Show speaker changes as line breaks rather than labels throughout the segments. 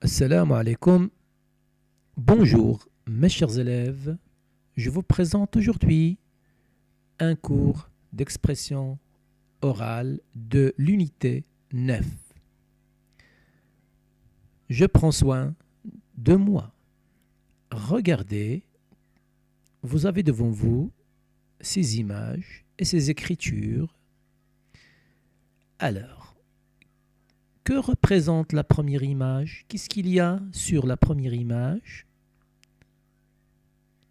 Assalamu alaikum. Bonjour, mes chers élèves. Je vous présente aujourd'hui un cours d'expression orale de l'unité 9. Je prends soin de moi. Regardez, vous avez devant vous ces images et ces écritures. Alors, que représente la première image? Qu'est-ce qu'il y a sur la première image?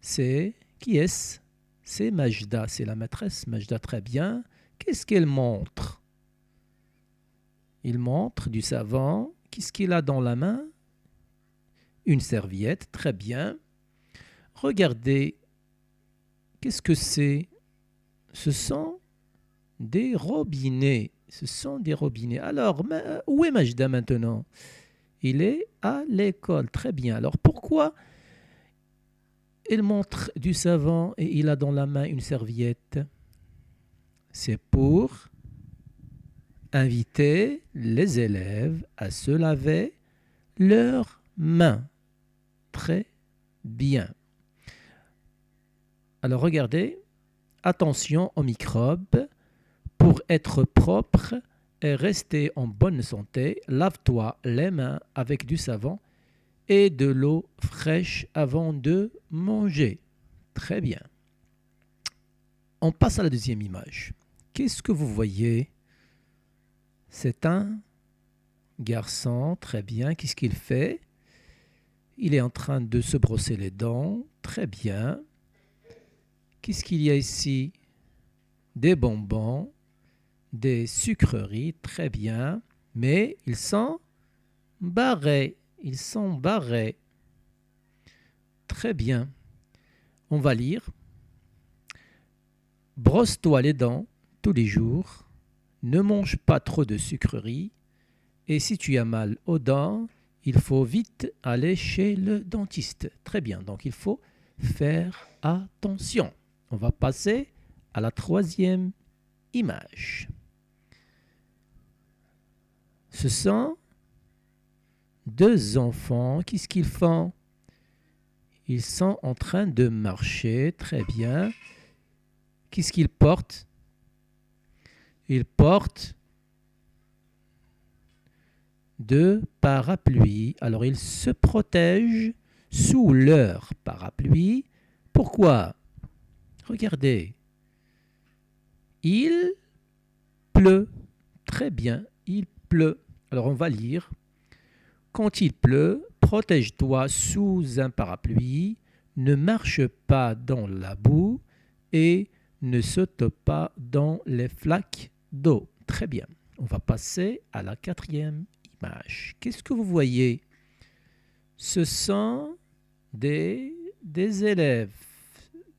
Qui est-ce? C'est Majda, c'est la maîtresse Majda, très bien. Qu'est-ce qu'elle montre? Il montre du savon. Qu'est-ce qu'il a dans la main? Une serviette, très bien. Regardez, qu'est-ce que c'est? Ce sont des robinets. Ce sont des robinets. Alors, où est Majda maintenant? Il est à l'école. Très bien. Alors, pourquoi il montre du savon et il a dans la main une serviette? C'est pour inviter les élèves à se laver leurs mains. Très bien. Alors, regardez. Attention aux microbes. Pour être propre et rester en bonne santé, lave-toi les mains avec du savon et de l'eau fraîche avant de manger. Très bien. On passe à la deuxième image. Qu'est-ce que vous voyez? C'est un garçon, très bien. Qu'est-ce qu'il fait? Il est en train de se brosser les dents. Très bien. Qu'est-ce qu'il y a ici? Des bonbons. Des sucreries, très bien, mais ils sont barrés. Ils sont barrés. Très bien. On va lire. Brosse-toi les dents tous les jours. Ne mange pas trop de sucreries. Et si tu as mal aux dents, il faut vite aller chez le dentiste. Très bien. Donc, il faut faire attention. On va passer à la troisième image. Ce sont deux enfants. Qu'est-ce qu'ils font? Ils sont en train de marcher. Très bien. Qu'est-ce qu'ils portent? Ils portent deux parapluies. Alors, ils se protègent sous leur parapluie. Pourquoi? Regardez. Il pleut. Très bien. Il pleut. Alors, on va lire. Quand il pleut, protège-toi sous un parapluie, ne marche pas dans la boue et ne saute pas dans les flaques d'eau. Très bien. On va passer à la quatrième image. Qu'est-ce que vous voyez? Ce sont des élèves.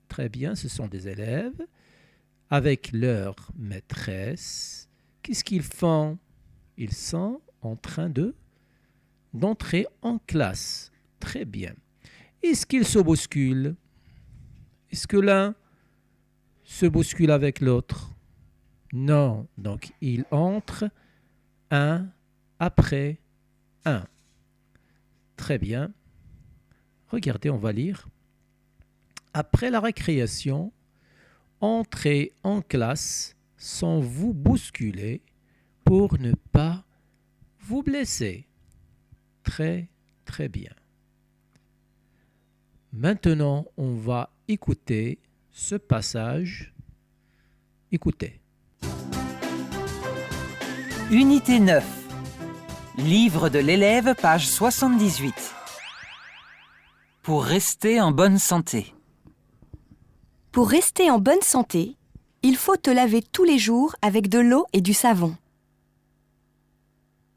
Très bien, ce sont des élèves avec leur maîtresse. Qu'est-ce qu'ils font? Ils sont en train d'entrer en classe. Très bien. Est-ce qu'ils se bousculent? Est-ce que l'un se bouscule avec l'autre? Non. Donc, ils entrent un après un. Très bien. Regardez, on va lire. Après la récréation, entrez en classe sans vous bousculer pour ne pas vous blesser. Très, très bien. Maintenant, on va écouter ce passage. Écoutez.
Unité 9. Livre de l'élève, page 78. Pour rester en bonne santé.
Pour rester en bonne santé, il faut te laver tous les jours avec de l'eau et du savon.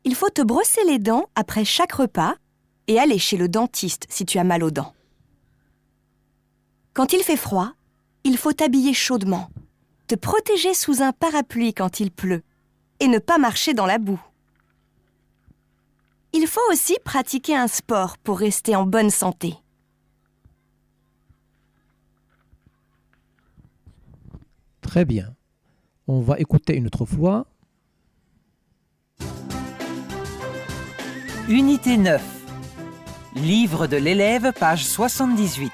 Il faut te brosser les dents après chaque repas et aller chez le dentiste si tu as mal aux dents. Quand il fait froid, il faut t'habiller chaudement, te protéger sous un parapluie quand il pleut et ne pas marcher dans la boue. Il faut aussi pratiquer un sport pour rester en bonne santé.
Très bien. On va écouter une autre fois.
Unité 9. Livre de l'élève, page 78.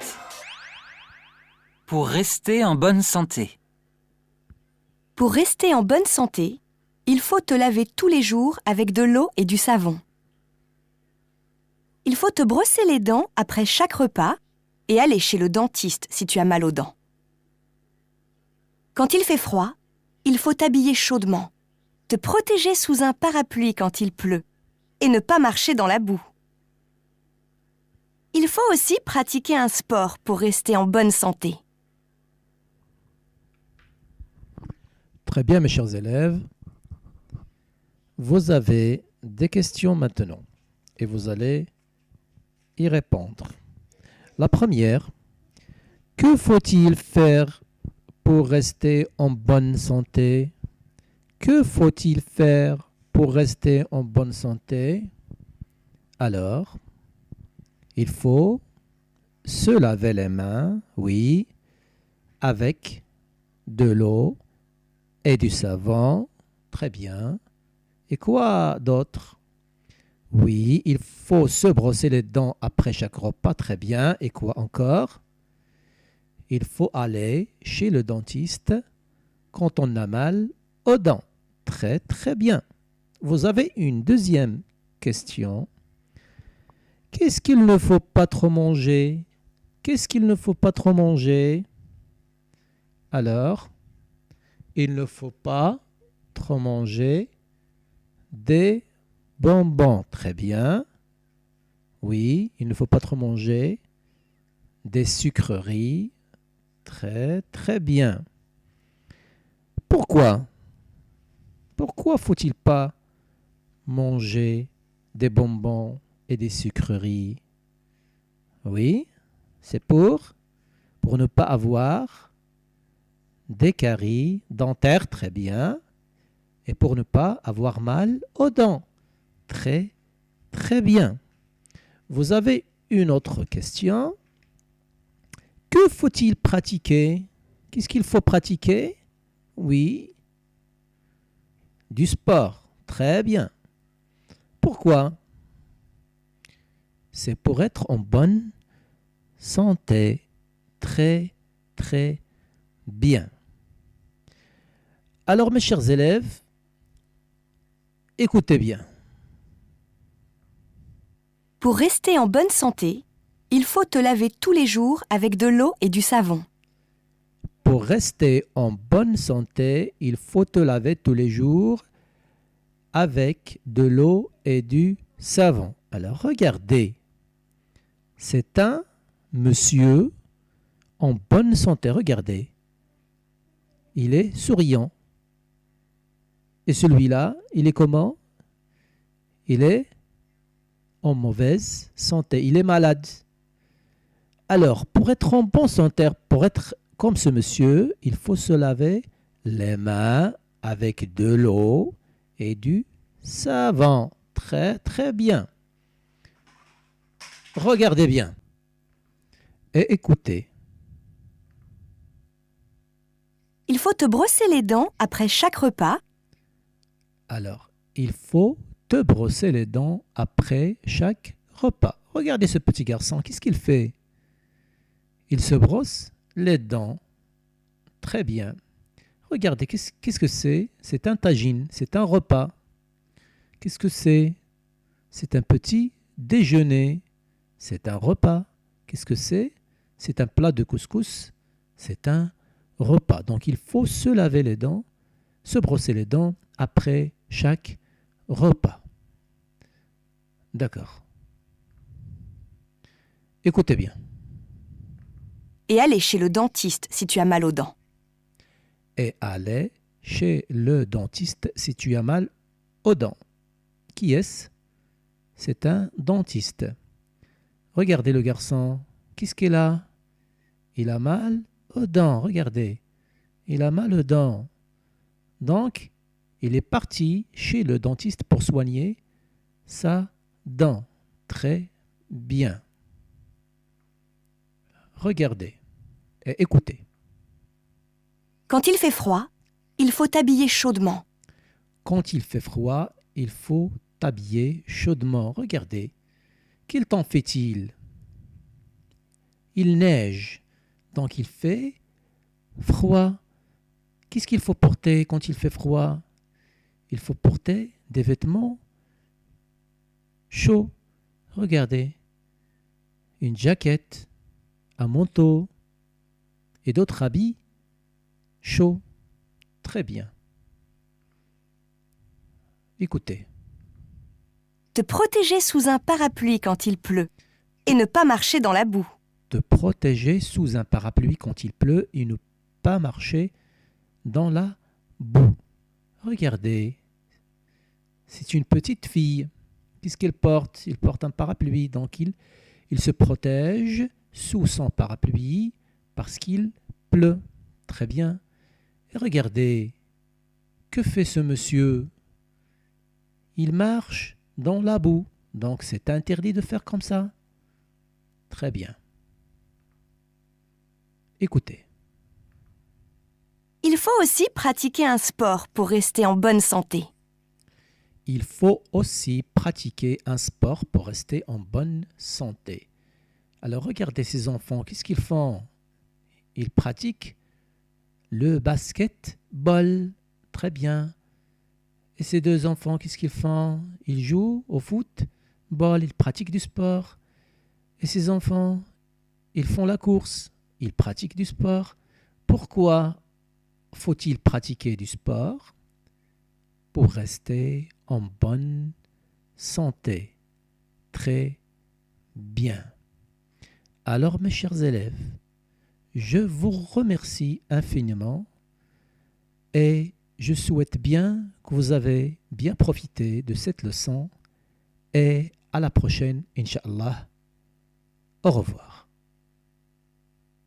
Pour rester en bonne santé.
Pour rester en bonne santé, il faut te laver tous les jours avec de l'eau et du savon. Il faut te brosser les dents après chaque repas et aller chez le dentiste si tu as mal aux dents. Quand il fait froid, il faut t'habiller chaudement, te protéger sous un parapluie quand il pleut et ne pas marcher dans la boue. Il faut aussi pratiquer un sport pour rester en bonne santé.
Très bien, mes chers élèves. Vous avez des questions maintenant et vous allez y répondre. La première, que faut-il faire pour rester en bonne santé? Que faut-il faire pour rester en bonne santé? Alors, il faut se laver les mains, oui, avec de l'eau et du savon. Très bien. Et quoi d'autre? Oui, il faut se brosser les dents après chaque repas. Très bien. Et quoi encore? Il faut aller chez le dentiste quand on a mal aux dents. Très, très bien. Vous avez une deuxième question. Qu'est-ce qu'il ne faut pas trop manger? Qu'est-ce qu'il ne faut pas trop manger? Alors, il ne faut pas trop manger des bonbons. Très bien. Oui, il ne faut pas trop manger des sucreries. Très, très bien. Pourquoi? Pourquoi faut-il pas manger des bonbons et des sucreries? Oui, c'est pour ne pas avoir des caries dentaires, très bien, et pour ne pas avoir mal aux dents. Très, très bien. Vous avez une autre question. Que faut-il pratiquer? Qu'est-ce qu'il faut pratiquer? Oui, du sport. Très bien. Pourquoi? C'est pour être en bonne santé. Très, très bien. Alors, mes chers élèves, écoutez bien.
Pour rester en bonne santé, il faut te laver tous les jours avec de l'eau et du savon.
Pour rester en bonne santé, il faut te laver tous les jours avec de l'eau et du savon. Alors, regardez. C'est un monsieur en bonne santé. Regardez. Il est souriant. Et celui-là, il est comment? Il est en mauvaise santé. Il est malade. Alors, pour être en bonne santé, pour être comme ce monsieur, il faut se laver les mains avec de l'eau et du savon. Très, très bien. Regardez bien et écoutez.
Il faut te brosser les dents après chaque repas.
Alors, il faut te brosser les dents après chaque repas. Regardez ce petit garçon, qu'est-ce qu'il fait? Il se brosse les dents. Très bien. Regardez, qu'est-ce que c'est? C'est un tagine, c'est un repas. Qu'est-ce que c'est? C'est un petit déjeuner. C'est un repas. Qu'est-ce que c'est? C'est un plat de couscous. C'est un repas. Donc il faut se laver les dents, se brosser les dents après chaque repas. D'accord. Écoutez bien.
Et aller chez le dentiste si tu as mal aux dents.
Et aller chez le dentiste si tu as mal aux dents. Qui est-ce? C'est un dentiste. Regardez le garçon. Qu'est-ce qu'il a? Il a mal aux dents. Regardez. Il a mal aux dents. Donc, il est parti chez le dentiste pour soigner sa dent. Très bien. Regardez et écoutez.
Quand il fait froid, il faut t'habiller chaudement.
Quand il fait froid, il faut t'habiller chaudement. Regardez. Quel temps fait-il? Il neige, donc il fait froid. Qu'est-ce qu'il faut porter quand il fait froid? Il faut porter des vêtements chauds. Regardez, une jaquette, un manteau et d'autres habits chauds. Très bien. Écoutez.
Te protéger sous un parapluie quand il pleut et ne pas marcher dans la boue.
Te protéger sous un parapluie quand il pleut et ne pas marcher dans la boue. Regardez, c'est une petite fille. Qu'est-ce qu'elle porte? Il porte un parapluie, donc il se protège sous son parapluie parce qu'il pleut. Très bien. Et regardez, que fait ce monsieur? Il marche dans la boue, donc c'est interdit de faire comme ça. Très bien. Écoutez.
Il faut aussi pratiquer un sport pour rester en bonne santé.
Il faut aussi pratiquer un sport pour rester en bonne santé. Alors regardez ces enfants, qu'est-ce qu'ils font? Ils pratiquent le basketball. Très bien. Et ces deux enfants, qu'est-ce qu'ils font? Ils jouent au football, ils pratiquent du sport. Et ces enfants, ils font la course, ils pratiquent du sport. Pourquoi faut-il pratiquer du sport? Pour rester en bonne santé. Très bien. Alors, mes chers élèves, je vous remercie infiniment et je souhaite bien que vous avez bien profité de cette leçon et à la prochaine, Inch'Allah. Au revoir.